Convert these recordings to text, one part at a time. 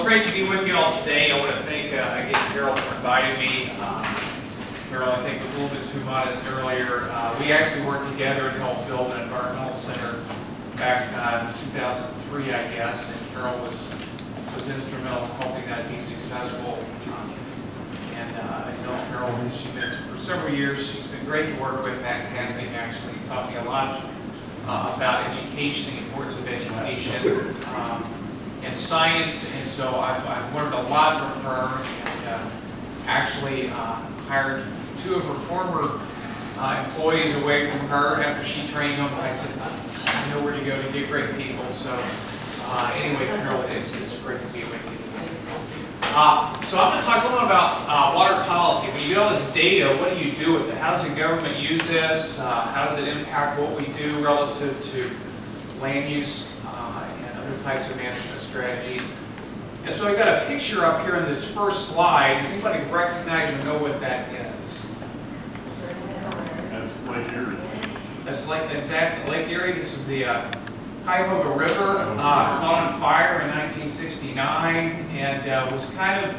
great to be with you all today. I want to thank again Carol for inviting me. Carol, I think, was a little bit too modest earlier. We actually worked together to help build an environmental center back in 2003, I guess, and Carol was instrumental in helping that be successful. I know Carol, she's been for several years. She's been great to work with, fantastic actually. She's taught me a lot about education, the importance of education, and science, and so I've learned a lot from her, and actually hired two of her former employees away from her after she trained them. I said, I know where to go to get great people. So anyway, Carol, it's great to be with you. So I'm going to talk a little about water policy. When you get all this data, what do you do with it? How does the government use this? How does it impact what we do relative to land use and other types of management strategies? And so I've got a picture up here in this first slide. Anybody recognize or know what that is? That's Lake Erie. That's Lake Erie. This is the Cuyahoga River, caught on fire in 1969, and was kind of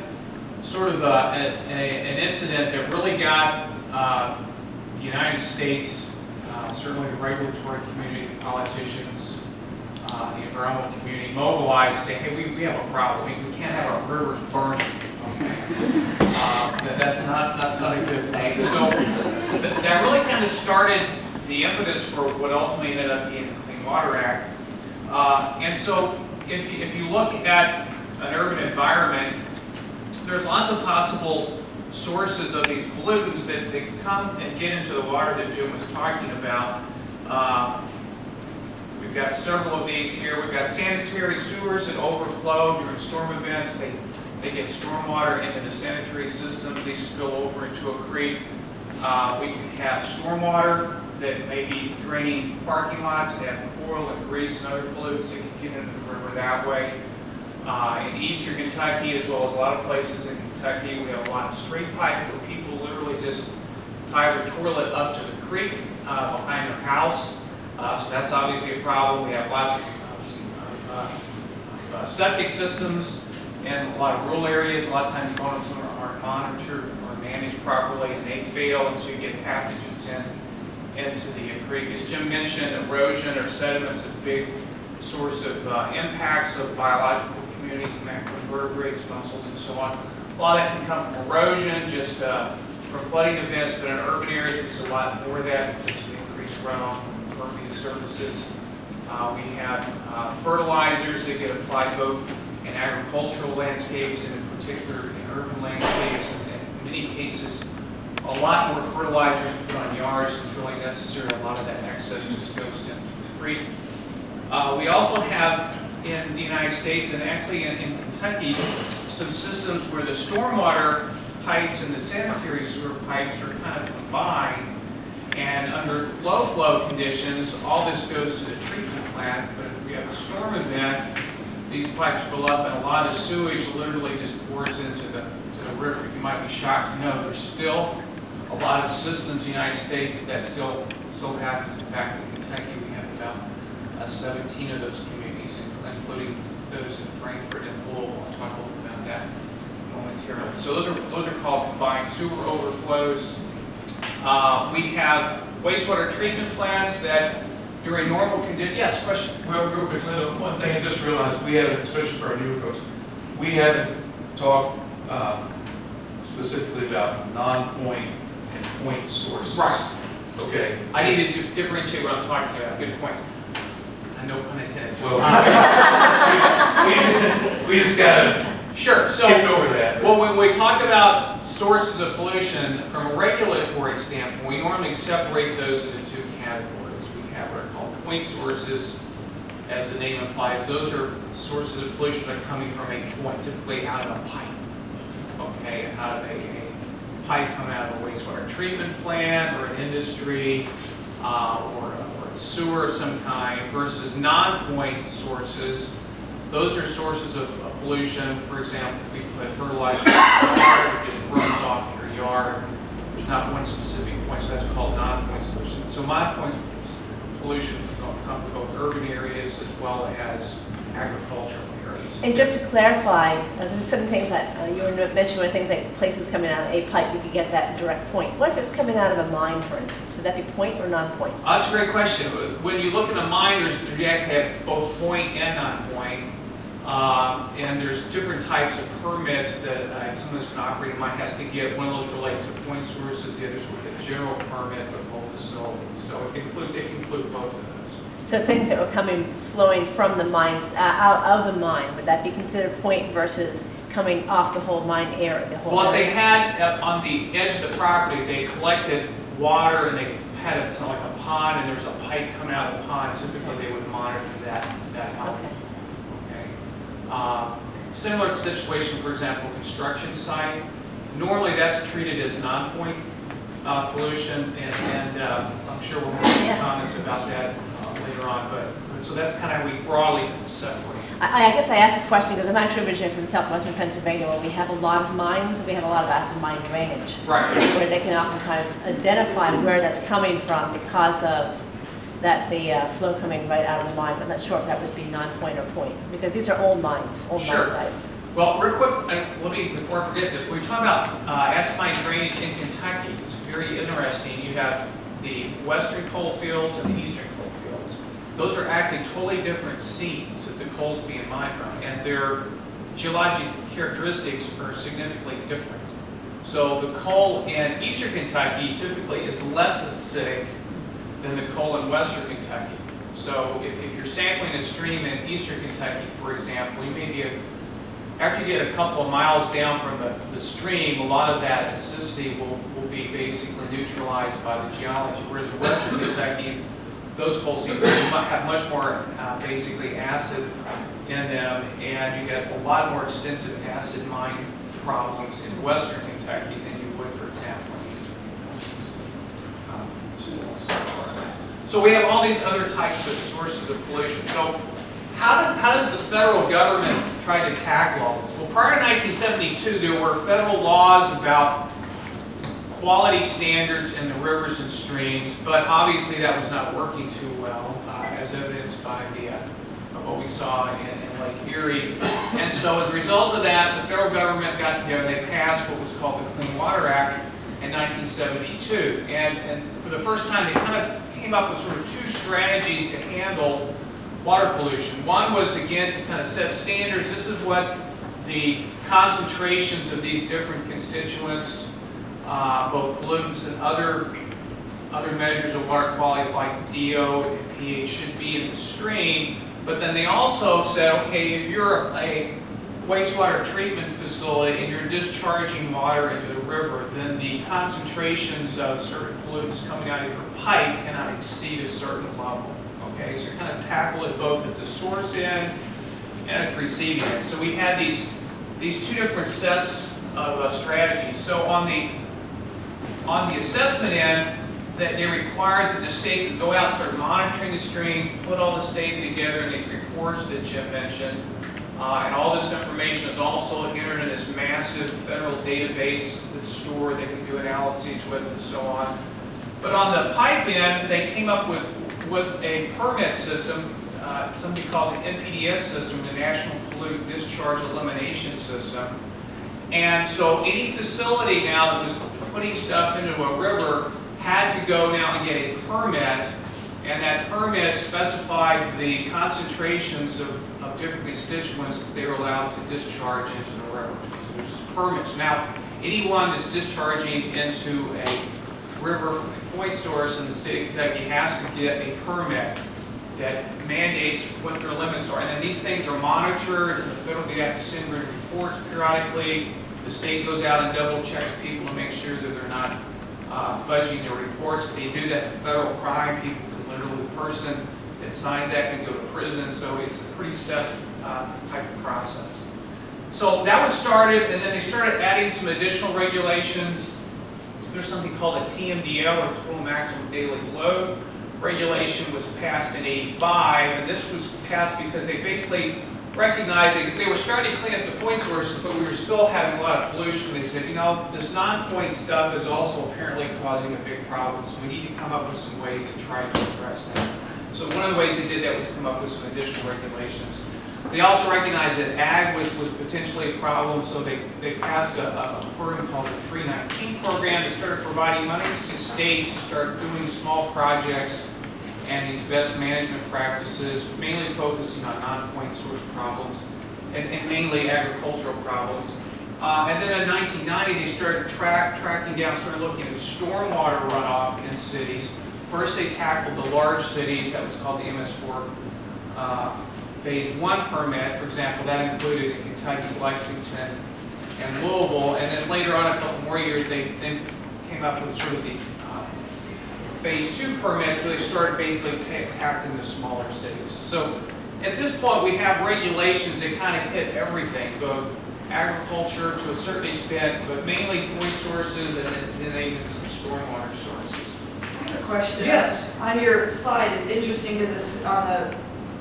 sort of an incident that really got the United States, certainly the regulatory community, politicians, the environmental community, mobilized to say, hey, we have a problem. We can't have our rivers burning. Okay. That's not a good thing. So that really kind of started the impetus for what ultimately ended up being the Clean Water Act. And so if you look at an urban environment, there's lots of possible sources of these pollutants that come and get into the water that Jim was talking about. We've got several of these here. We've got sanitary sewers that overflow during storm events. They get stormwater into the sanitary systems. They spill over into a creek. We can have stormwater that may be draining parking lots and have oil and grease and other pollutants that can get into the river that way. In eastern Kentucky, as well as a lot of places in Kentucky, we have a lot of street pipes where people literally just tie their toilet up to the creek behind their house. So that's obviously a problem. We have lots of septic systems in a lot of rural areas. A lot of times most of them aren't monitored or managed properly, and they fail, and so you get pathogens into the creek. As Jim mentioned, erosion or sediment is a big source of impacts of biological communities, macroinvertebrates, mussels, and so on. A lot of that can come from erosion, just from flooding events, but in urban areas we see a lot more of that because of increased runoff from impervious surfaces. We have fertilizers that get applied both in agricultural landscapes and in particular in urban landscapes, and in many cases a lot more fertilizers put on yards than is really necessary. A lot of that excess just goes into the creek. We also have in the United States, and actually in Kentucky, some systems where the stormwater pipes and the sanitary sewer pipes are kind of combined. And under low flow conditions, all this goes to the treatment plant. But if we have a storm event, these pipes fill up, and a lot of sewage literally just pours into the river. You might be shocked to know there's still a lot of systems in the United States that still happens. In fact, in Kentucky, we have about 17 of those communities, including those in Frankfurt and Louisville. I'll talk a little bit about that momentarily. So those are called combined sewer overflows. We have wastewater treatment plants that during normal conditions. Yes, question? Well, real quick, Linda, one thing I just realized, we haven't, especially for our newer folks, we haven't talked specifically about non-point and point sources. Right. Okay. I need to differentiate what I'm talking about. Good point. No pun intended. Well, we just got to sure. skip over that. Well, when we talk about sources of pollution from a regulatory standpoint, we normally separate those into two categories. We have what are called point sources, as the name implies. Those are sources of pollution that are coming from a point, typically out of a pipe. Okay, out of a pipe coming out of a wastewater treatment plant or an industry or a sewer of some kind, versus non-point sources. Those are sources of pollution. For example, if we put fertilizer in your yard, it just runs off your yard. There's not one specific point, so that's called non-point pollution. So non-point pollution can come from both urban areas as well as agricultural areas. areas. And just to clarify, there's certain things that you were mentioning, things like places coming out of a pipe, you could get that direct point. What if it's coming out of a mine, for instance? Would that be point or non-point? That's a great question. When you look at a mine, you have to have both point and non-point. And there's different types of permits that someone that's going to operate a mine has to get. One of those relate to point sources, the others will get a general permit for the whole facility. So it can include both of those. So things that were flowing from the mines, out of the mine, would that be considered point versus coming off the whole mine area, the whole Well, if area? they had on the edge of the property, they collected water and they had it like a pond, and there was a pipe coming out of the pond. Typically, they would monitor that out. Okay. Similar situation, for example, construction site. Normally, that's treated as non-point pollution, and I'm sure we'll make comments about that later on. But so that's kind of how we broadly separate. I guess I asked a question because I'm actually originally from southwestern Pennsylvania, where we have a lot of mines, and we have a lot of acid mine drainage. Right. Where they can oftentimes identify where that's coming from because of the flow coming right out of the mine. I'm not sure if that would be non-point or point, because these are old mines, old mine sites. Well, real quick, let me, before I forget this, when we talk about acid mine drainage in Kentucky, it's very interesting. You have the western coal fields and the eastern coal fields. Those are actually totally different seams that the coal's being mined from, and their geologic characteristics are significantly different. So the coal in eastern Kentucky typically is less acidic than the coal in western Kentucky. So if you're sampling a stream in eastern Kentucky, for example, you may be after you get a couple of miles down from the stream, a lot of that acidity will be basically neutralized by the geology. Whereas in western Kentucky, those coal seams have much more basically acid in them, and you get a lot more extensive acid mine problems in western Kentucky than you would, for example, in eastern Kentucky. Just a little sidebar. So we have all these other types of sources of pollution. So how does the federal government try to tackle all this? Well, prior to 1972, there were federal laws about quality standards in the rivers and streams, but obviously that was not working too well, as evidenced by what we saw in Lake Erie. And so as a result of that, the federal government got together and they passed what was called the Clean Water Act in 1972. And for the first time, they kind of came up with sort of two strategies to handle water pollution. One was, again, to kind of set standards. This is what the concentrations of these different constituents, both pollutants and other measures of water quality like DO and pH should be in the stream. But then they also said, okay, if you're a wastewater treatment facility and you're discharging water into the river, then the concentrations of certain pollutants coming out of your pipe cannot exceed a certain level. Okay, so kind of tackle it both at the source end and at the receiving end. So we had these two different sets of strategies. So on the assessment end, that they required that the state would go out and start monitoring the streams, put all this data together in these reports that Jim mentioned, and all this information is also entered in this massive federal database that's stored. They can do analyses with it and so on. But on the pipe end, they came up with a permit system, something called the NPDES system, the National Pollutant Discharge Elimination System. And so any facility now that was putting stuff into a river had to go now and get a permit, and that permit specified the concentrations of different constituents that they were allowed to discharge into the river. So there's this permit. So now anyone that's discharging into a river from a point source in the state of Kentucky has to get a permit that mandates what their limits are. And then these things are monitored, and the federal, they have to send reports periodically. The state goes out and double checks people to make sure that they're not fudging their reports. If they do, that's a federal crime. People can literally, the person that signs that can go to prison. So it's a pretty stiff type of process. So that was started, and then they started adding some additional regulations. There's something called a TMDL, or Total Maximum Daily Load regulation, was passed in '85, and this was passed because they basically recognized that they were starting to clean up the point sources, but we were still having a lot of pollution. They said, you know, this non-point stuff is also apparently causing a big problem, so we need to come up with some ways to try to address that. So one of the ways they did that was come up with some additional regulations. They also recognized that ag was potentially a problem, so they passed a program called the 319 program. They started providing monies to states to start doing small projects and these best management practices, mainly focusing on non-point source problems and mainly agricultural problems. And then in 1990, they started tracking down, started looking at stormwater runoff in cities. First, they tackled the large cities. That was called the MS4 Phase 1 permit. For example, that included in Kentucky, Lexington, and Louisville. And then later on, a couple more years, they then came up with sort of the Phase 2 permits, where they started basically tackling the smaller cities. So at this point, we have regulations that kind of hit everything, both agriculture to a certain extent, but mainly point sources and then even some stormwater sources. I have a question. Yes. On your slide, it's interesting because it's on the,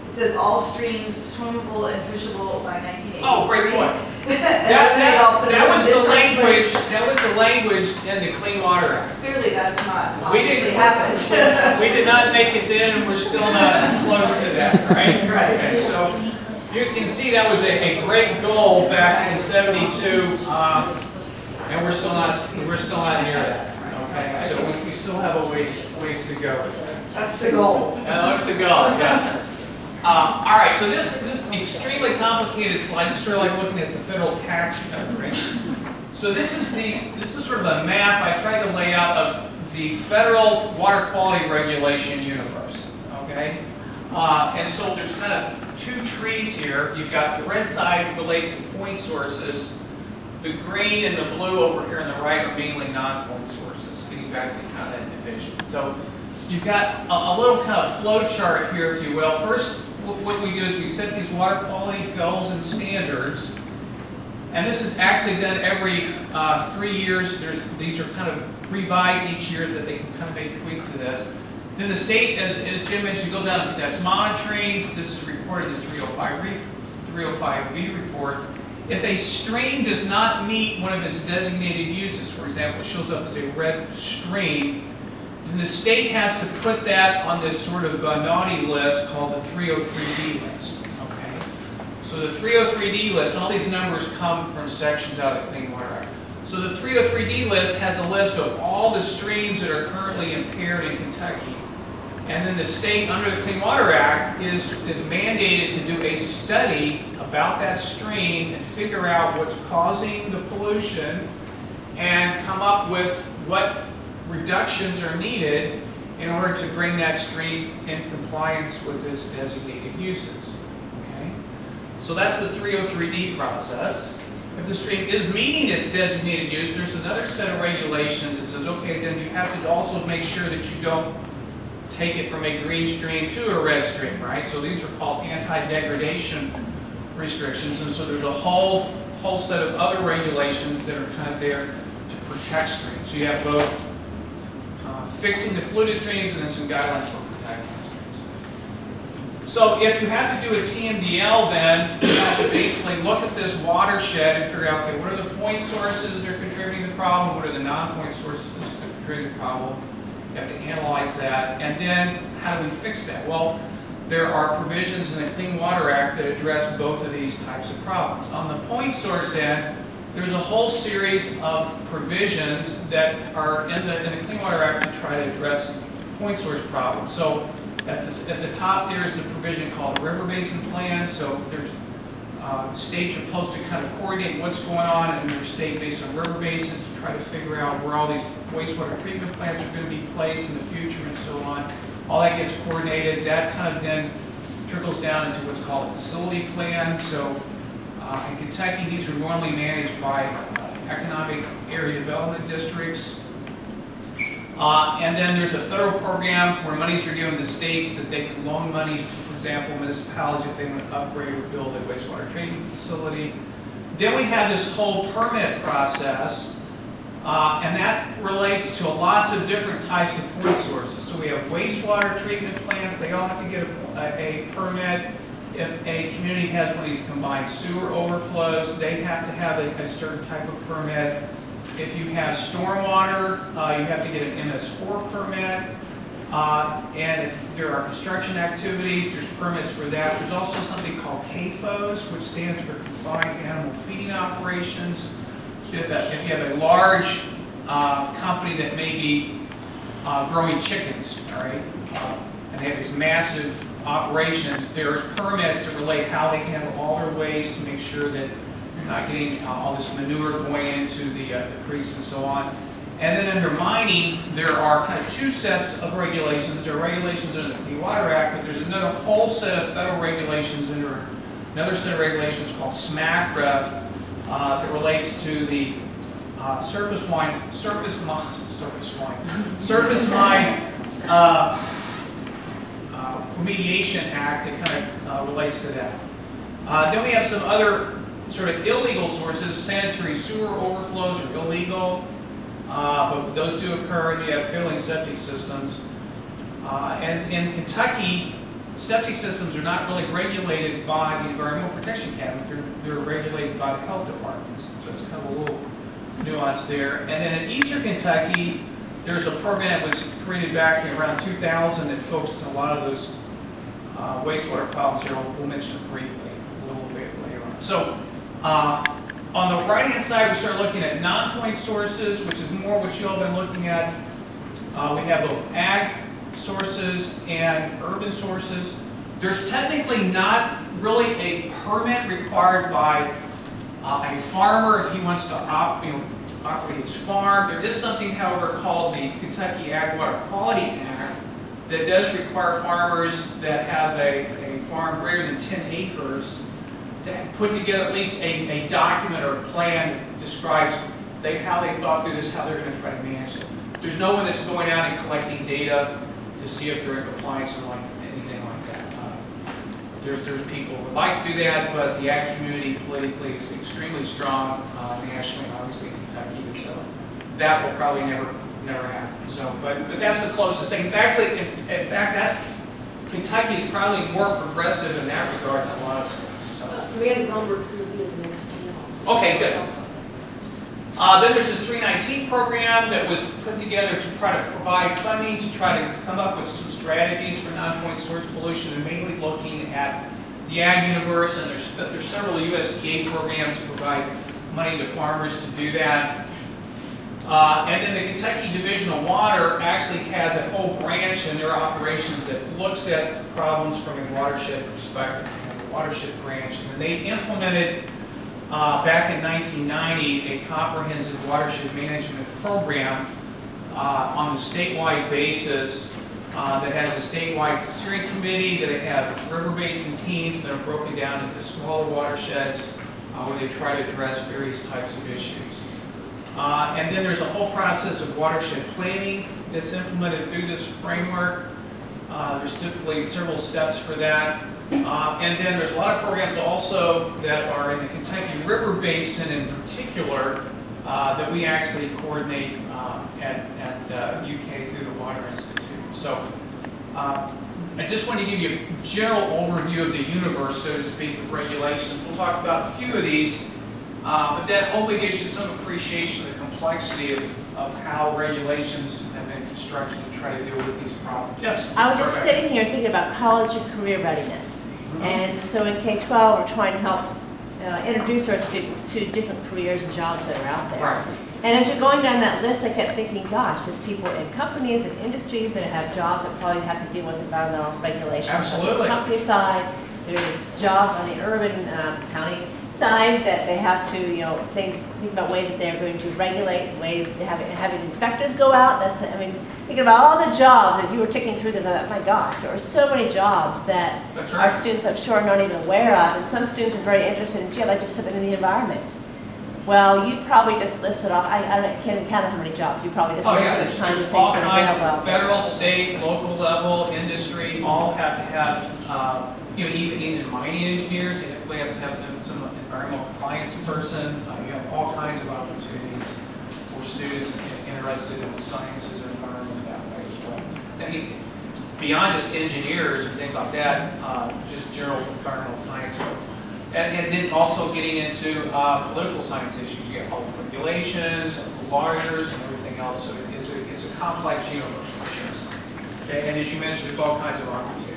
it says all streams swimmable and fishable by 1983. Oh, great point. That was the language. That was the language in the Clean Water Act. Clearly, that's not We obviously didn't- happened. We did not make it then, and we're still not close to that, right? Right. Okay, so you can see that was a great goal back in '72, and we're still not near that. Okay, so we still have a ways to go. That's the goal. That's the goal. Yeah. All right, so this extremely complicated slide is sort of like looking at the federal tax code, right? So this is sort of a map I tried to lay out of the federal water quality regulation universe. Okay, and so there's kind of two trees here. You've got the red side related to point sources. The green and the blue over here on the right are mainly non-point sources, getting back to kind of that division. So you've got a little kind of flow chart here, if you will. First, what we do is we set these water quality goals and standards, and this is actually done every 3 years. These are kind of revised each year that they can kind of make tweaks to this. Then the state, as Jim mentioned, goes out and that's monitoring. This is reported as 305B report. If a stream does not meet one of its designated uses, for example, it shows up as a red stream, then the state has to put that on this sort of naughty list called the 303D list. Okay, so the 303D list, all these numbers come from sections out of the Clean Water Act. So the 303D list has a list of all the streams that are currently impaired in Kentucky. And then the state, under the Clean Water Act, is mandated to do a study about that stream and figure out what's causing the pollution and come up with what reductions are needed in order to bring that stream in compliance with its designated uses. Okay? So that's the 303D process. If the stream is meeting its designated use, there's another set of regulations that says, okay, then you have to also make sure that you don't take it from a green stream to a red stream, right? So these are called anti-degradation restrictions, and so there's a whole set of other regulations that are kind of there to protect streams. So you have both fixing the polluted streams and then some guidelines for protecting the streams. So if you have to do a TMDL, then you have to basically look at this watershed and figure out, okay, what are the point sources that are contributing to the problem? What are the non-point sources that are contributing to the problem? You have to analyze that, and then how do we fix that? Well, there are provisions in the Clean Water Act that address both of these types of problems. On the point source end, there's a whole series of provisions that are in the Clean Water Act to try to address point source problems. So at the top there's the provision called River Basin Plan. So there's states are supposed to kind of coordinate what's going on in their state based on river basins to try to figure out where all these wastewater treatment plants are going to be placed in the future and so on. All that gets coordinated. That kind of then trickles down into what's called a facility plan. So in Kentucky, these are normally managed by economic area development districts. And then there's a federal program where monies are given to states that they can loan monies to, for example, municipalities if they want to upgrade or build a wastewater treatment facility. Then we have this whole permit process, and that relates to lots of different types of point sources. So we have wastewater treatment plants, they all have to get a permit. If a community has one of these combined sewer overflows, they have to have a certain type of permit. If you have stormwater, you have to get an MS4 permit. And if there are construction activities, there's permits for that. There's also something called CAFOs, which stands for Combined Animal Feeding Operations. So if you have a large company that may be growing chickens, all right, and they have these massive operations, there's permits that relate how they handle all their waste to make sure that you're not getting all this manure going into the creeks and so on. And then under mining, there are kind of two sets of regulations. There are regulations under the Clean Water Act, but there's another whole set of federal regulations under another set of regulations called SMACRA that relates to the surface mine Remediation Act that kind of relates to that. Then we have some other sort of illegal sources. Sanitary sewer overflows are illegal. But those do occur. You have failing septic systems. And in Kentucky, septic systems are not really regulated by the Environmental Protection Cabinet. They're regulated by the health departments. So it's kind of a little nuance there. And then in Eastern Kentucky, there's a program that was created back in around 2000 that focused on a lot of those wastewater problems here. We'll mention it briefly a little bit later on. So, on the right-hand side, we start looking at non-point sources, which is more what you all have been looking at. We have both ag sources and urban sources. There's technically not really a permit required by a farmer if he wants to operate his farm. There is something, however, called the Kentucky Ag Water Quality Act that does require farmers that have a farm greater than 10 acres to put together at least a document or a plan that describes how they thought through this, how they're going to try to manage it. There's no one that's going out and collecting data to see if they're in compliance or anything like that. There's people who would like to do that, but the ag community politically is extremely strong nationally, obviously in Kentucky, and so that will probably never happen. So, but that's the closest thing. In fact, Kentucky is probably more progressive in that regard than a lot of states. Randy Goldberg's going to be in the next panel. Okay, good. Then there's this 319 program that was put together to try to provide funding to try to come up with some strategies for non-point source pollution, and mainly looking at the ag universe. And there's several USDA programs that provide money to farmers to do that. And then the Kentucky Division of Water actually has a whole branch in their operations that looks at problems from a watershed perspective. Watershed branch, and they implemented back in 1990 a comprehensive watershed management program on a statewide basis that has a statewide steering committee, that they have river basin teams that are broken down into smaller watersheds where they try to address various types of issues. And then there's a whole process of watershed planning that's implemented through this framework. There's typically several steps for that. And then there's a lot of programs also that are in the Kentucky River Basin in particular that we actually coordinate at UK through the Water Institute. So I just want to give you a general overview of the universe, so to speak, of regulations. We'll talk about a few of these, but that hopefully gives you some appreciation of the complexity of how regulations have been constructed to try to deal with these problems. Yes? I was just sitting here thinking about college and career readiness. And so in K-12, we're trying to help introduce our students to different careers and jobs that are out there. Right. And as you're going down that list, I kept thinking, gosh, there's people in companies and industries that have jobs that probably have to deal with environmental regulations. Absolutely. On the company side, there's jobs on the urban county side that they have to, think about ways that they're going to regulate, ways to having inspectors go out. Thinking about all the jobs as you were ticking through this, I thought, my gosh, there are so many jobs that our students, I'm sure, are not even aware of. And some students are very interested in, gee, I'd like to do something in the environment. Well, you probably just listed off, I can't even count how many jobs, you probably just listed the kinds of things all that are kinds available. of federal, state, local level, industry, all have to have, even mining engineers, they typically have to have some environmental compliance person. You have all kinds of opportunities for students interested in the sciences and environment that way as well. Beyond just engineers and things like that, just general environmental science folks. And then also getting into political science issues. You get public regulations, lawyers, and everything else. So it's a complex universe for sure. Okay, and as you mentioned, there's all kinds of opportunities.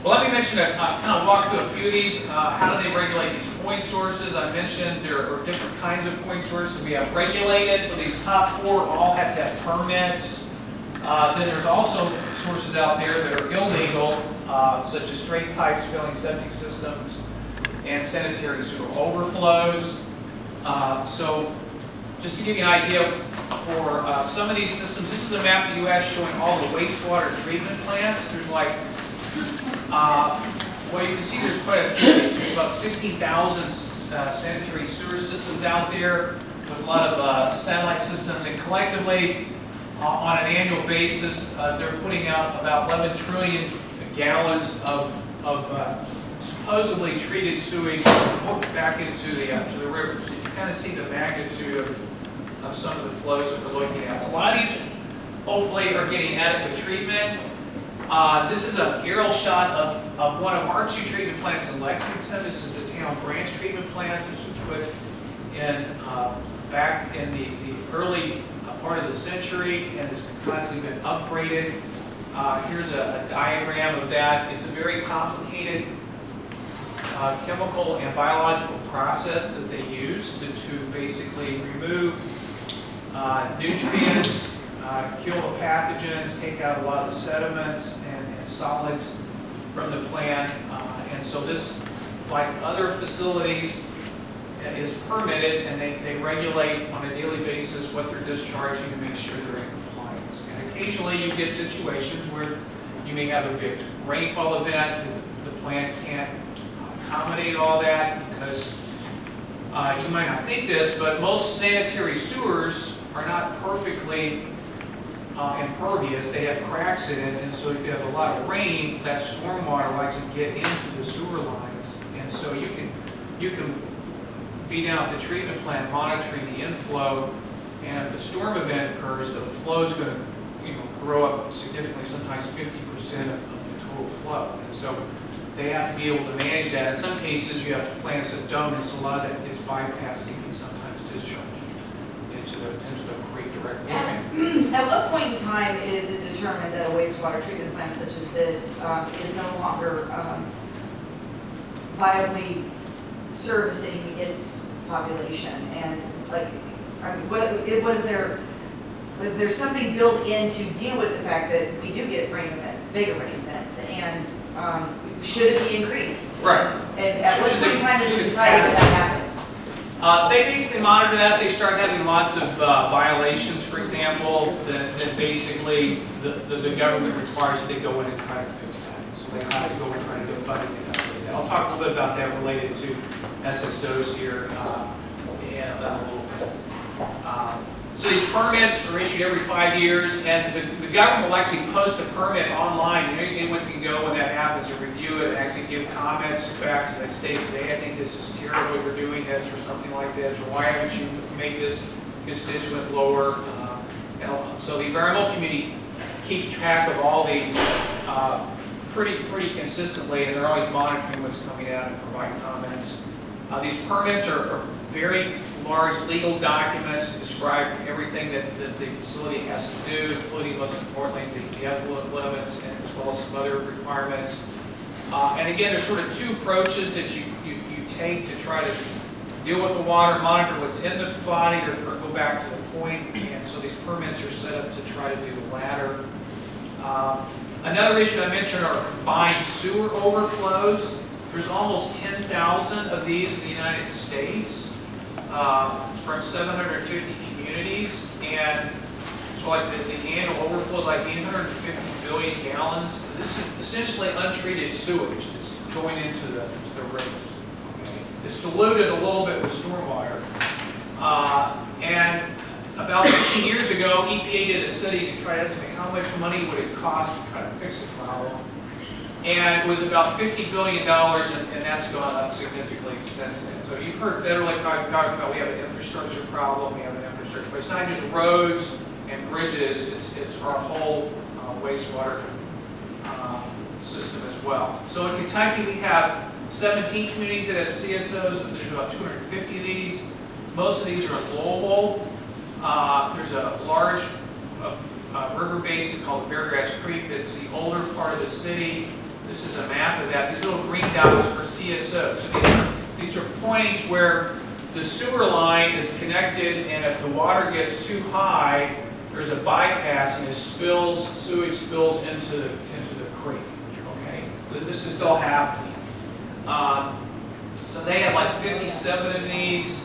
Well, let me mention, kind of walk through a few of these. How do they regulate these point sources? I mentioned there are different kinds of point sources. We have regulated, so these top 4 all have to have permits. Then there's also sources out there that are illegal, such as straight pipes, filling septic systems, and sanitary sewer overflows. So just to give you an idea, for some of these systems, this is a map of the U.S. showing all the wastewater treatment plants. There's like, well, you can see there's quite a few. There's about 16,000 sanitary sewer systems out there with a lot of satellite systems, and collectively, on an annual basis, they're putting out about 11 trillion gallons of supposedly treated sewage back into the river. So you can kind of see the magnitude of some of the flows that we're looking at. A lot of these hopefully are getting adequate treatment. This is an aerial shot of one of our 2 treatment plants in Lexington. This is the Town Branch treatment plant. This was put in back in the early part of the century, and it's constantly been upgraded. Here's a diagram of that. It's a very complicated chemical and biological process that they use to basically remove nutrients, kill the pathogens, take out a lot of the sediments and solids from the plant. And so this, like other facilities, is permitted, and they regulate on a daily basis what they're discharging to make sure they're in compliance. And occasionally you get situations where you may have a big rainfall event, the plant can't accommodate all that because you might not think this, but most sanitary sewers are not perfectly impervious. They have cracks in it, and so if you have a lot of rain, that stormwater likes to get into the sewer lines, and so you can be down at the treatment plant monitoring the inflow, and if a storm event occurs, the flow is going to grow up significantly, sometimes 50% of the total flow. And so they have to be able to manage that. In some cases, you have plants that don't, and so a lot of that gets bypassed and can sometimes discharge into the creek directly. At what point in time is it determined that a wastewater treatment plant such as this is no longer viably servicing its population? And like, was there something built in to deal with the fact that we do get rain events, bigger rain events, and should it be increased? Right. And at what point in time is it decided that happens? They basically monitor that. They start having lots of violations, for example, that basically the government requires that they go in and try to fix that. So they have to go and try to get funding and upgrade that. I'll talk a little bit about that related to SSOs here in a little bit. So these permits are issued every 5 years, and the government will actually post a permit online. Anyone can go when that happens and review it and actually give comments back to the states. Hey, I think this is terrible, you're doing this, or something like this, or why haven't you made this constituent lower? So the environmental community keeps track of all these pretty consistently, and they're always monitoring what's coming out and providing comments. These permits are very large legal documents that describe everything that the facility has to do, including, most importantly, the effluent limits, and as well as some other requirements. And again, there's sort of 2 approaches that you take to try to deal with the water, monitor what's in the body, or go back to the point. And so these permits are set up to try to do the latter. Another issue I mentioned are combined sewer overflows. There's almost 10,000 of these in the United States. From 750 communities, and so like the annual overflow is like 850 billion gallons. This is essentially untreated sewage that's going into the rivers. Okay? It's diluted a little bit with stormwater. And about 15 years ago, EPA did a study to try to estimate how much money would it cost to try to fix the problem. And it was about $50 billion, and that's gone up significantly since then. So you've heard federally talking about we have an infrastructure problem, we have an infrastructure, but it's not just roads and bridges, it's our whole wastewater system as well. So in Kentucky, we have 17 communities that have CSOs, but there's about 250 of these. Most of these are in Louisville. There's a large river basin called the Beargrass Creek that's the older part of the city. This is a map of that. These little green dots are CSO. So these are points where the sewer line is connected, and if the water gets too high, there's a bypass and sewage spills into the creek. Okay, but this is still happening. So they have like 57 of these,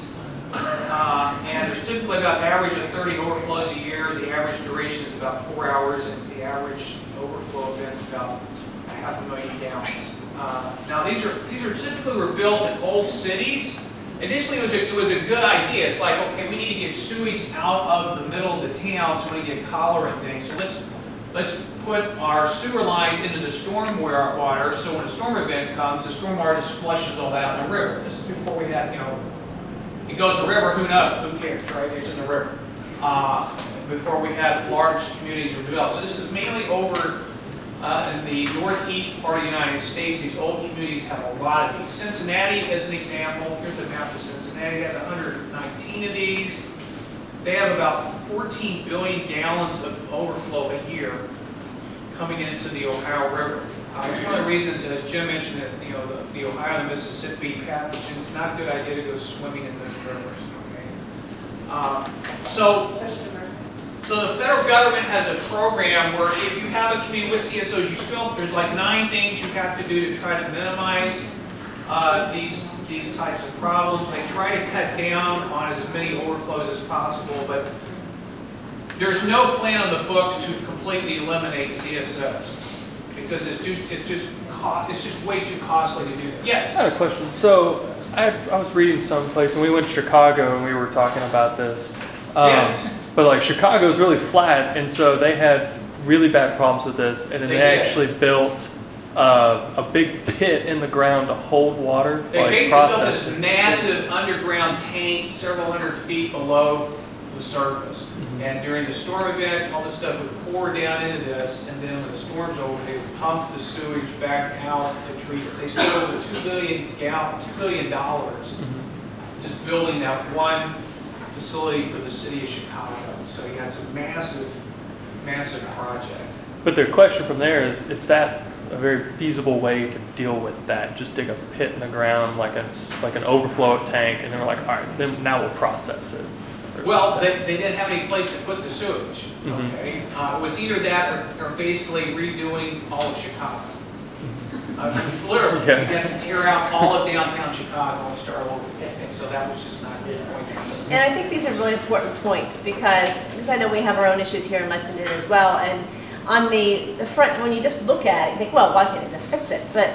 and there's typically about an average of 30 overflows a year. The average duration is about 4 hours, and the average overflow event's about 500,000 gallons. Now these are typically were built in old cities. Initially it was a good idea. It's like, okay, we need to get sewage out of the middle of the town so we get cholera and things. So let's put our sewer lines into the storm water, so when a storm event comes, the storm water just flushes all that out in the river. This is before we had, it goes to the river, who knows, who cares, right? It's in the river. Before we had large communities were developed. So this is mainly over in the northeast part of the United States. These old communities have a lot of these. Cincinnati, as an example, here's a map of Cincinnati. They have 119 of these. They have about 14 billion gallons of overflow a year coming into the Ohio River. It's one of the reasons, as Jim mentioned, that the Ohio and Mississippi pathogens, not a good idea to go swimming in those rivers. Okay? So the federal government has a program where if you have a community with CSOs, there's like 9 things you have to do to try to minimize these types of problems. They try to cut down on as many overflows as possible, but there's no plan on the books to completely eliminate CSOs because it's just way too costly to do that. Yes? I had a question. So I was reading someplace, and we went to Chicago, and we were talking about this. Yes. But like Chicago's really flat, and so they had really bad problems with this, and then they actually built a big pit in the ground to hold water. They basically built this massive underground tank several hundred feet below the surface. Mm-hmm. And during the storm events, all this stuff would pour down into this, and then when the storm's over, they would pump the sewage back out to treat it. They spent over $2 billion just building that one facility for the city of Chicago. So yeah, it's a massive, massive project. But the question from there is that a very feasible way to deal with that? Just dig a pit in the ground like an overflow tank, and then we're like, all right, then now we'll process it. Well, they didn't have any place to put the sewage. Mm-hmm. Okay, it was either that or basically redoing all of Chicago. It's literally, you have to tear out all of downtown Chicago and start over again. And so that was just not good. And I think these are really important points because I know we have our own issues here in Lexington as well. And on the front, when you just look at it, you think, well, why can't I just fix it? But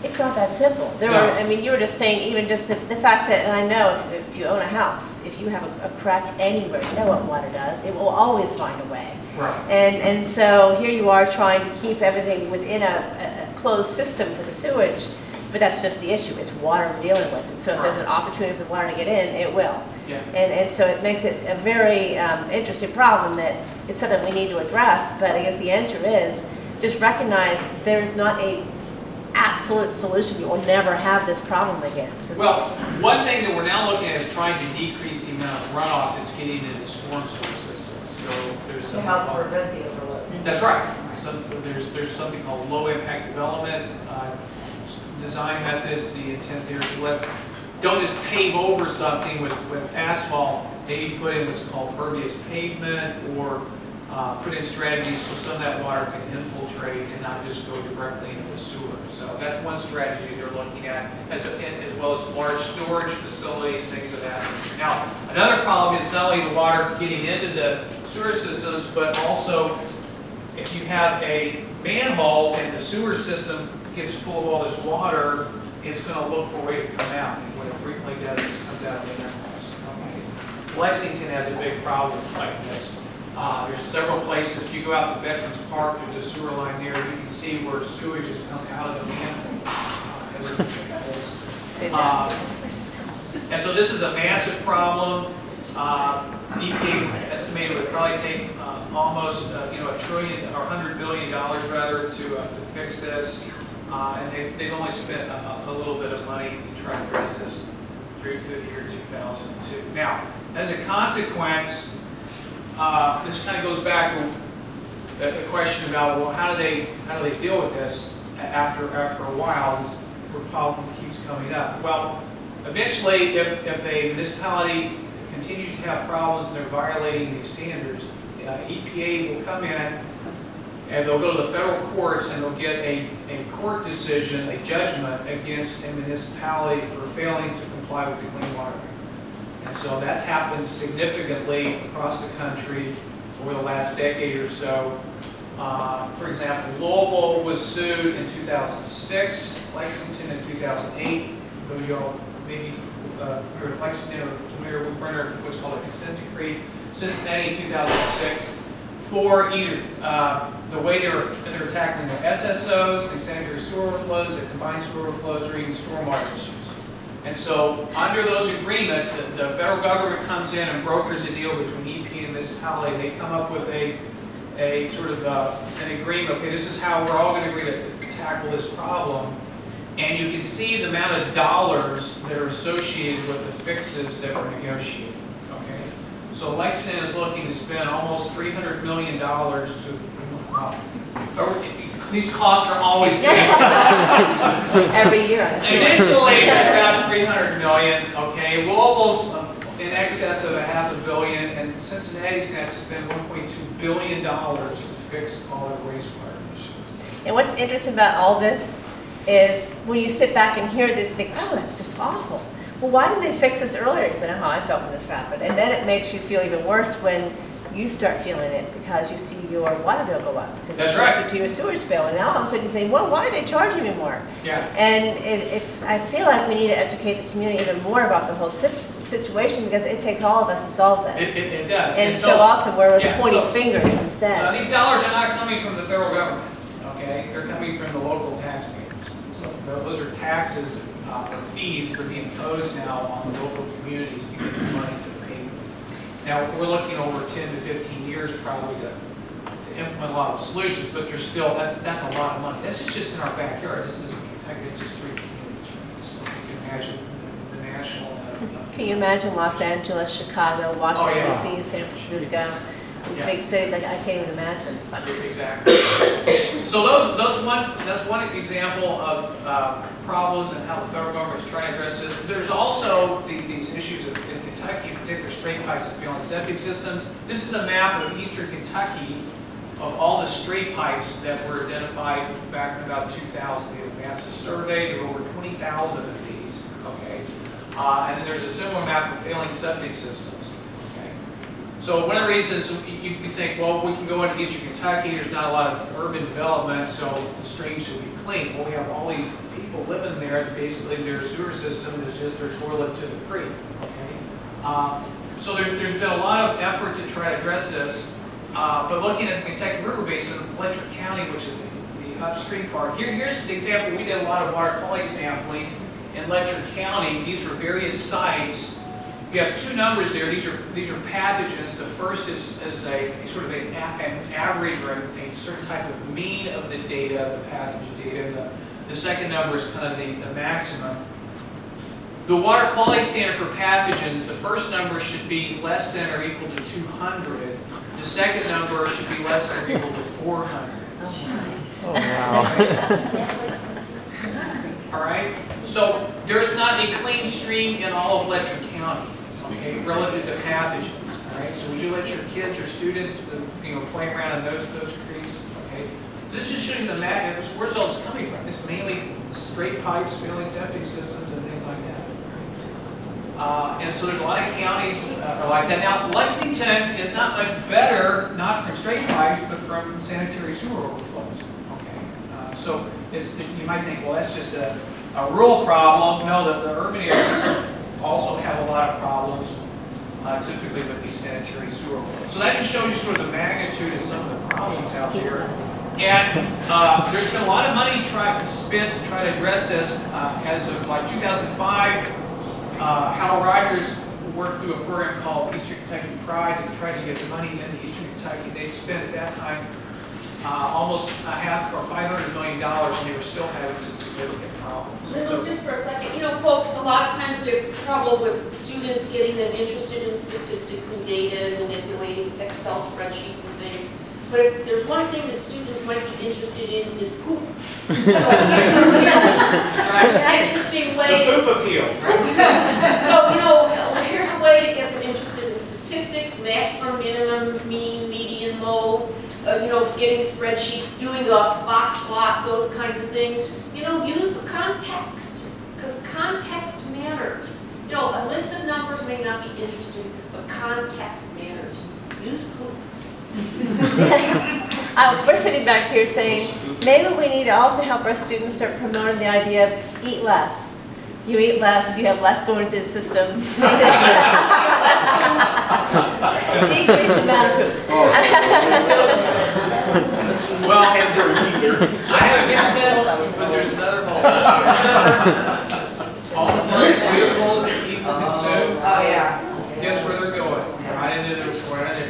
it's not that simple. You were just saying, even just the fact that, and I know if you own a house, if you have a crack anywhere, you know what water does. It will always find a way. Right. And so here you are trying to keep everything within a closed system for the sewage, but that's just the issue. It's water we're dealing with. And so if there's an opportunity for the water to get in, it will. Yeah. And so it makes it a very interesting problem that it's something we need to address, but I guess the answer is just recognize there is not a absolute solution. You will never have this problem again. Well, one thing that we're now looking at is trying to decrease the amount of runoff that's getting into the storm sewer system. So there's To help prevent the overload. That's right. So there's something called low impact development design methods. The intent there is to don't just pave over something with asphalt. Maybe put in what's called pervious pavement, or put in strategies so some of that water can infiltrate and not just go directly into the sewer. So that's one strategy they're looking at, as well as large storage facilities, things of that nature. Now, another problem is not only the water getting into the sewer systems, but also if you have a manhole and the sewer system gets full of all this water, it's going to look for a way to come out. And what it frequently does is comes out of the manholes. Okay. Lexington has a big problem like this. There's several places. If you go out to Veterans Park, there's a sewer line there. You can see where sewage is coming out of the manhole. And so this is a massive problem. EPA estimated it would probably take almost $1 trillion or $100 billion rather to fix this. And they've only spent a little bit of money to try and address this through the year 2002. Now, as a consequence, this kind of goes back to a question about, well, how do they deal with this after a while? This problem keeps coming up. Well, eventually, if a municipality continues to have problems and they're violating these standards, EPA will come in and they'll go to the federal courts and they'll get a court decision, a judgment against a municipality for failing to comply with the Clean Water Act. And so that's happened significantly across the country over the last decade or so. For example, Louisville was sued in 2006, Lexington in 2008. Those of y'all maybe familiar with Lexington or familiar with Brenner, what's called a consent decree. Cincinnati in 2006 for either the way they were tackling the SSOs, the sanitary sewer overflows, the combined sewer overflows, or even stormwater issues. And so under those agreements, the federal government comes in and brokers a deal between EP and municipality. They come up with a sort of an agreement. Okay, this is how we're all going to agree to tackle this problem. And you can see the amount of dollars that are associated with the fixes that were negotiated. Okay, so Lexington is looking to spend almost $300 million to. These costs are always Every year. initially around $300 million. Okay, Louisville's in excess of $500 million, and Cincinnati's going to have to spend $1.2 billion to fix all their wastewater issues. And what's interesting about all this is when you sit back and hear this, you think, oh, that's just awful. Well, why didn't they fix this earlier? Because I know how I felt when this happened. And then it makes you feel even worse when you start feeling it because you see your water bill go up. Because That's it's right. connected to your sewage bill. And now all of a sudden you say, well, why are they charging me more? Yeah. And I feel like we need to educate the community even more about the whole situation because it takes all of us to solve this. It does. And so often we're yeah, pointing so, fingers instead. These dollars are not coming from the federal government. Okay, they're coming from the local taxpayers. So those are taxes or fees that are being imposed now on the local communities to get the money to pay for these. Now we're looking over 10 to 15 years probably to implement a lot of solutions, but there's still that's a lot of money. This is just in our backyard. This isn't Kentucky. It's just 3 communities. Right? So you can imagine the national. Can you imagine Los Angeles, Chicago, Washington, Oh, yeah. D.C., San Francisco, these big cities? I can't even imagine. Exactly. So that's one example of problems and how the federal government is trying to address this. There's also these issues in Kentucky, in particular straight pipes and failing septic systems. This is a map of eastern Kentucky of all the straight pipes that were identified back in about 2000. We had a massive survey. There were over 20,000 of these. Okay. And then there's a similar map of failing septic systems. Okay. So one of the reasons you think, well, we can go into eastern Kentucky, there's not a lot of urban development, so the streams should be clean. Well, we have all these people living there that basically their sewer system is just their toilet to the creek. Okay. So there's been a lot of effort to try to address this. But looking at the Kentucky River Basin, Letcher County, which is the upstream part, here's the example. We did a lot of water quality sampling in Letcher County. These are various sites. You have two numbers there. These are pathogens. The first is a sort of an average or a certain type of mean of the data, the pathogen data. And the second number is kind of the maximum. The water quality standard for pathogens, the first number should be less than or equal to 200. The second number should be less than or equal to 400. Oh, wow. All right? So there's not a clean stream in all of Letcher County, okay, relative to pathogens. All right? So would you let your kids or students, play around in those creeks? Okay? This just shows you the magnitude. Where's all this coming from? It's mainly straight pipes, failing septic systems, and things like that. And so there's a lot of counties that are like that. Now, Lexington is not much better, not from straight pipes, but from sanitary sewer overflows. Okay, so you might think, well, that's just a rural problem. No, the urban areas also have a lot of problems, typically with these sanitary sewer overflows. So that just shows you sort of the magnitude of some of the problems out here. And there's been a lot of money spent to try to address this. As of like 2005. Hal Rogers worked through a program called Eastern Kentucky Pride and tried to get the money into Eastern Kentucky. They'd spent at that time almost $500 million, and they were still having some significant problems. Lindell, just for a second, folks, a lot of times we have trouble with students getting them interested in statistics and data and manipulating Excel spreadsheets and things. But if there's one thing that students might be interested in is poop. So here's interesting The way. poop appeal. So, here's a way to get them interested in statistics, maximum, minimum, mean, median, low, getting spreadsheets, doing a box plot, those kinds of things. Use the context, because context matters. A list of numbers may not be interesting, but context matters. Use poop. We're sitting back here saying, maybe we need to also help our students start promoting the idea of eat less. You eat less, you have less going through the system. Decrease the amount of food. Well, I haven't mentioned this, but there's another whole issue. All the pharmaceuticals that people consume, Oh, yeah. guess where they're going? Right into the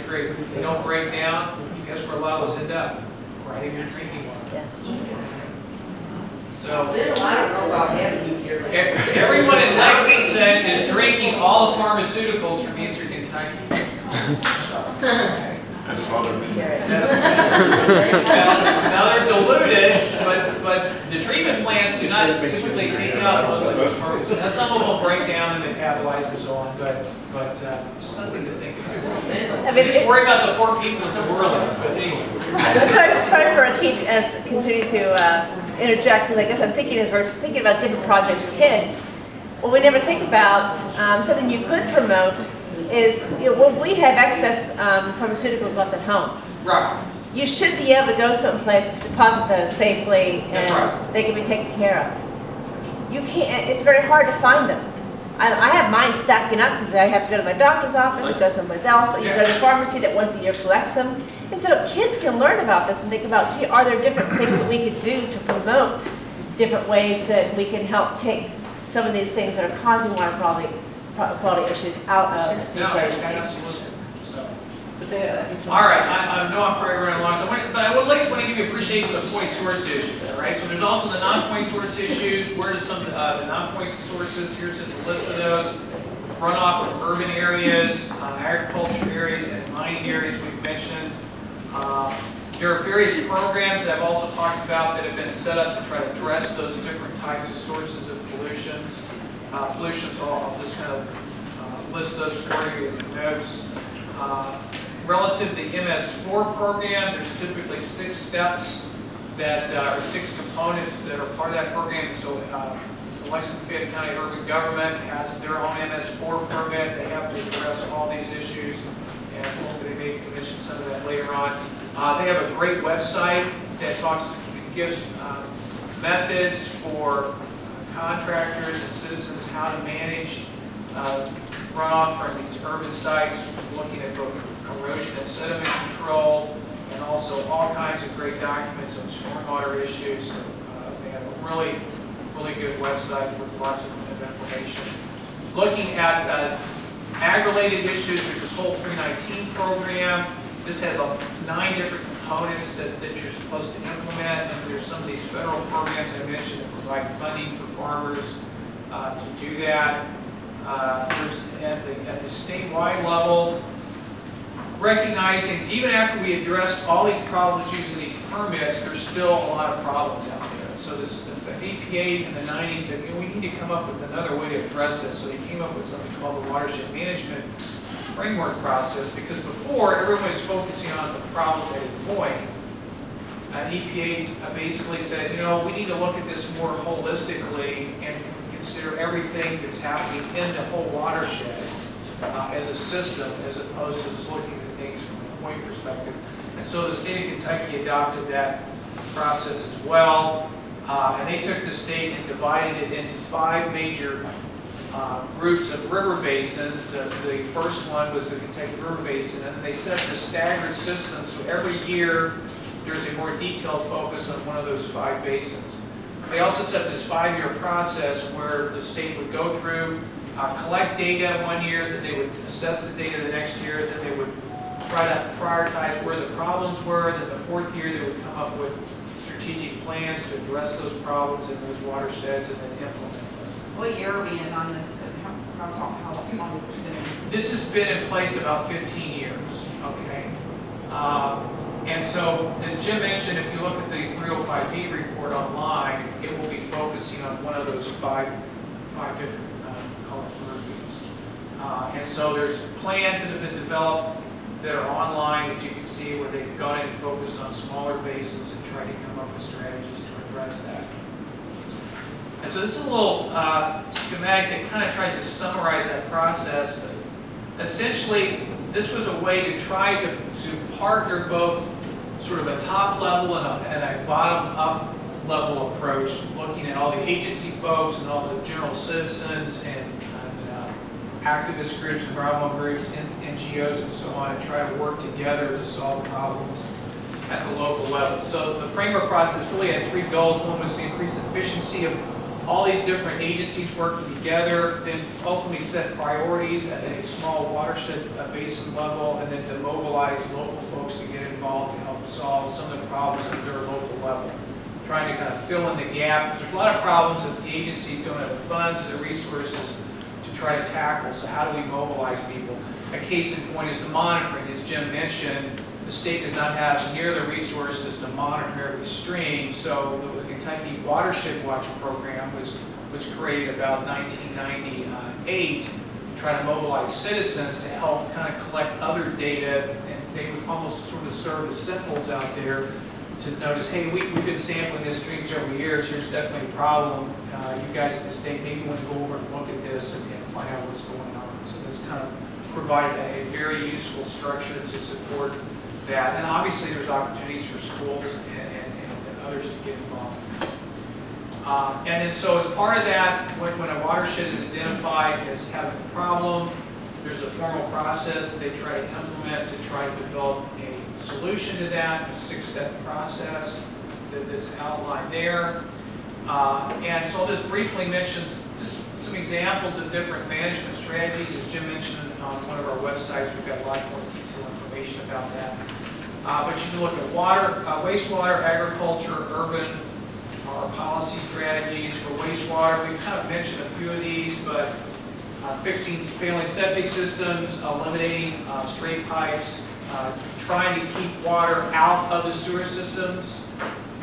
creek. If they don't break down, guess where a lot of those end up? Right in your drinking water. Yeah. So, Little, I don't know about having these here. everyone in Lexington is drinking all the pharmaceuticals from Eastern Kentucky. That's all they're doing. Now they're diluted, but the treatment plants do not typically take out most of those pharmaceuticals. Now, some of them break down and metabolize and so on, but just something to think about. I mean, Just worry about the poor people in New Orleans, but anyway. sorry for continuing to interject, because I guess I'm thinking as we're thinking about different projects for kids, what we never think about, something you could promote is, when we have excess pharmaceuticals left at home, Right. you should be able to go someplace to deposit those safely That's and right. they can be taken care of. You can't, it's very hard to find them. I have mine stacking up because I have to go to my doctor's office or go someplace else, or you go to the pharmacy that once a year collects them. And so kids can learn about this and think about, gee, are there different things that we could do to promote different ways that we can help take some of these things that are causing water quality issues out of the No, equation. absolutely. So. All right, I know I'm probably running along, but I would at least want to give you appreciation of the point source issue, all right? So there's also the non-point source issues. Where does some of the non-point sources, here's just a list of those. Runoff from urban areas, agriculture areas, and mining areas we've mentioned. There are various programs that I've also talked about that have been set up to try to address those different types of sources of pollutions. So I'll just kind of list those for you in the notes. Relative to the MS4 program, there's typically 6 steps that are 6 components that are part of that program. So the Lexington County Urban Government has their own MS4 permit. They have to address all these issues, and hopefully they may mention some of that later on. They have a great website that gives methods for contractors and citizens how to manage runoff from these urban sites, looking at both erosion and sediment control, and also all kinds of great documents on stormwater issues. They have a really good website with lots of information. Looking at ag-related issues, there's this whole 319 program. This has 9 different components that you're supposed to implement, and there's some of these federal programs I mentioned that provide funding for farmers to do that. There's at the statewide level, recognizing even after we addressed all these problems using these permits, there's still a lot of problems out there. So the EPA in the 90s said, we need to come up with another way to address this. So they came up with something called the Watershed Management Framework Process, because before everyone was focusing on the problems at a point. EPA basically said, we need to look at this more holistically and consider everything that's happening in the whole watershed as a system, as opposed to just looking at things from a point perspective. And so the state of Kentucky adopted that process as well. And they took the state and divided it into 5 major groups of river basins. The first one was the Kentucky River Basin, and they set the staggered system. So every year there's a more detailed focus on one of those 5 basins. They also set this 5-year process where the state would go through, collect data one year, then they would assess the data the next year, then they would try to prioritize where the problems were, then the 4th year they would come up with strategic plans to address those problems in those watersheds and then implement those. What year are we in on this? How long has it been? This has been in place about 15 years, okay? And so, as Jim mentioned, if you look at the 305B report online, it will be focusing on one of those five different colored purviews. And so there's plans that have been developed that are online that you can see where they've gone in and focused on smaller bases and tried to come up with strategies to address that. And so this is a little schematic that kind of tries to summarize that process. Essentially, this was a way to try to partner both sort of a top level and a bottom up level approach, looking at all the agency folks and all the general citizens and activist groups, environmental groups, NGOs and so on, and try to work together to solve problems at the local level. So the framework process really had three goals. One was to increase efficiency of all these different agencies working together, then ultimately set priorities at a small watershed basin level, and then to mobilize local folks to get involved to help solve some of the problems at their local level. Trying to kind of fill in the gap. There's a lot of problems that the agencies don't have the funds or the resources to try to tackle, so how do we mobilize people? A case in point is the monitoring. As Jim mentioned, the state does not have near the resources to monitor every stream, so the Kentucky Watershed Watch program was created about 1998 to try to mobilize citizens to help kind of collect other data, and they would almost sort of serve as sentinels out there to notice, hey, we've been sampling this streams over years, there's definitely a problem. You guys at the state maybe want to go over and look at this and find out what's going on. So this kind of provided a very useful structure to support that. And obviously there's opportunities for schools and others to get involved. And then so as part of that, when a watershed is identified as having a problem, there's a formal process that they try to implement to try to develop a solution to that, a 6-step process that's outlined there. And so I'll just briefly mention just some examples of different management strategies. As Jim mentioned on one of our websites, we've got a lot more detailed information about that. But you can look at water, wastewater, agriculture, urban, our policy strategies for wastewater. We've kind of mentioned a few of these, but fixing failing septic systems, eliminating straight pipes, trying to keep water out of the sewer systems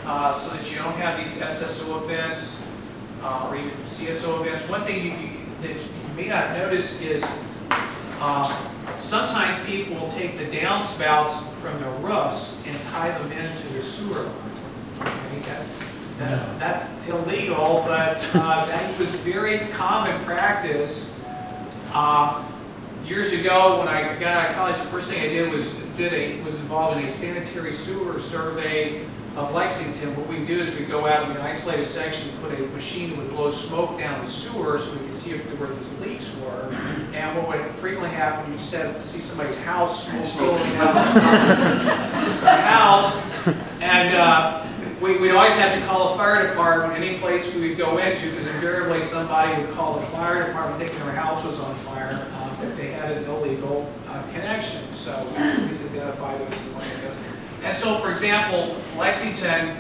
so that you don't have these SSO events or even CSO events. One thing that you may not notice is sometimes people will take the downspouts from their roofs and tie them into their sewer line. Okay, that's illegal, but that was very common practice. Years ago, when I got out of college, the first thing I did was involved in a sanitary sewer survey of Lexington. What we do is we go out and we isolate a section, put a machine that would blow smoke down the sewer so we could see if where these leaks were. And what would frequently happen, you see somebody's house smoke rolling out of the house, and we'd always have to call the fire department any place we would go into, because invariably somebody would call the fire department thinking their house was on fire, but they had an illegal connection. So we always identify those as one of those. And so, for example, Lexington,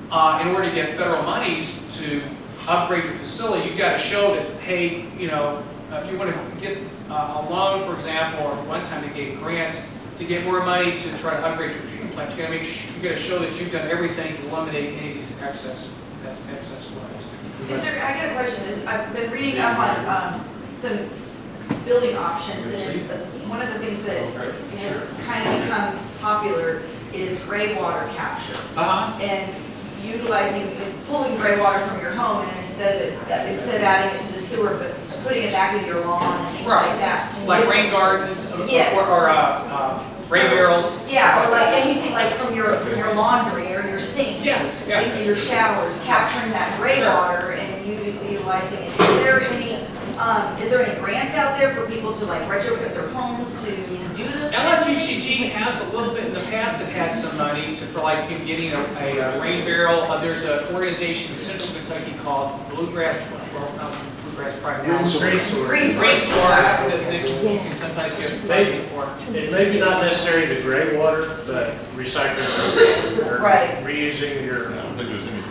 in order to get federal monies to upgrade your facility, you've got to show that, hey, you know, if you want to get a loan, for example, or one time they gave grants to get more money to try to upgrade your treatment plant, you got to show that you've done everything to eliminate any of these excess loans. I got a question. I've been reading up on some building options, and one of the things that has kind of become popular is gray water capture. And pulling gray water from your home, and instead of adding it to the sewer, but putting it back into your lawn and things like that. Like rain gardens or rain barrels. Yeah, or like anything like from your laundry or your sinks, in your showers, capturing that gray water and utilizing it. Is there any grants out there for people to like retrofit their homes to do this? LFUCG has a little bit in the past have had some money for like getting a rain barrel. There's an organization in Central Kentucky called Bluegrass, well, not Bluegrass Pride now. Green Source that you can sometimes get funding for. It may be not necessarily the gray water, but recycling or reusing your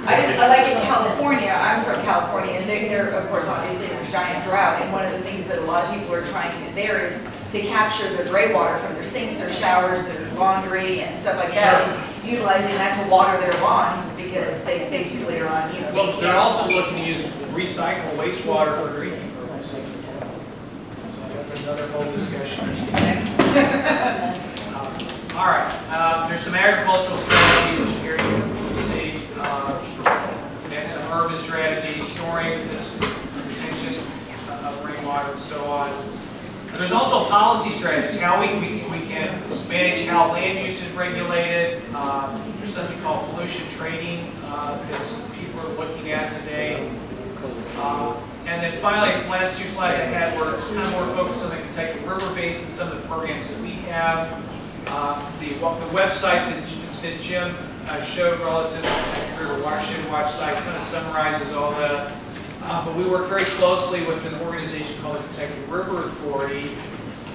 I like in California, I'm from California, and they're, of course, obviously in this giant drought, and one of the things that a lot of people are trying there is to capture the gray water from their sinks, their showers, their laundry, and stuff like that, and utilizing that to water their lawns, because they basically are on, they Well, can't. they're also looking to use recycle wastewater for drinking purposes. So that's another whole discussion. All right, there's some agricultural strategies here you see, and some urban strategies, storing this retention of rainwater and so on. And there's also policy strategies, how we can manage how land use is regulated. There's something called pollution trading that people are looking at today. And then finally, the last two slides I had were kind of more focused on the Kentucky River Basin, some of the programs that we have. The website that Jim showed relative to the Kentucky River Watershed Watch site kind of summarizes all that. But we work very closely with an organization called the Kentucky River Authority,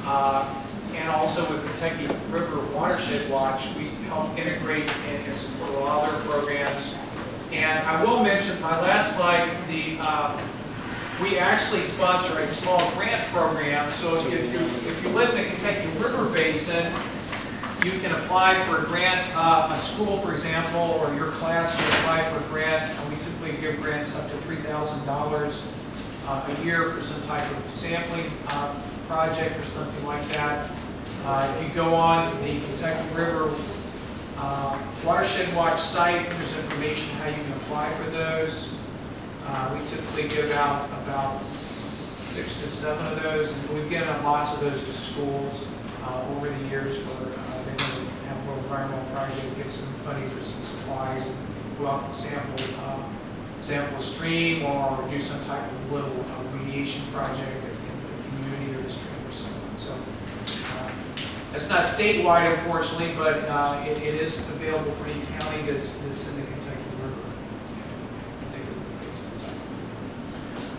and also with Kentucky River Watershed Watch. We help integrate and support a lot of their programs. And I will mention my last slide, we actually sponsor a small grant program. So if you live in the Kentucky River Basin, you can apply for a grant, a school, for example, or your class can apply for a grant. And we typically give grants up to $3,000 a year for some type of sampling project or something like that. If you go on the Kentucky River Watershed Watch site, there's information how you can apply for those. We typically give out about 6 to 7 of those, and we've given out lots of those to schools over the years where they want to have a little environmental project, get some funding for some supplies, and go out and sample a stream or do some type of little remediation project in the community or the stream or something. So it's not statewide, unfortunately, but it is available for any county that's in the Kentucky River.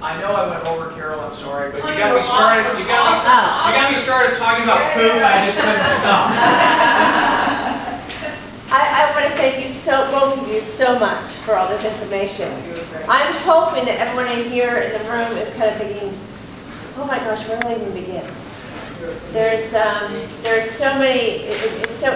I know I went over, Carol, I'm sorry, but you got me started, you got me started talking about poop, and I just couldn't stop. I want to thank you both of you so much for all this information. I'm hoping that everyone in here in the room is kind of thinking, oh my gosh, where do I even begin? There's so many, it's so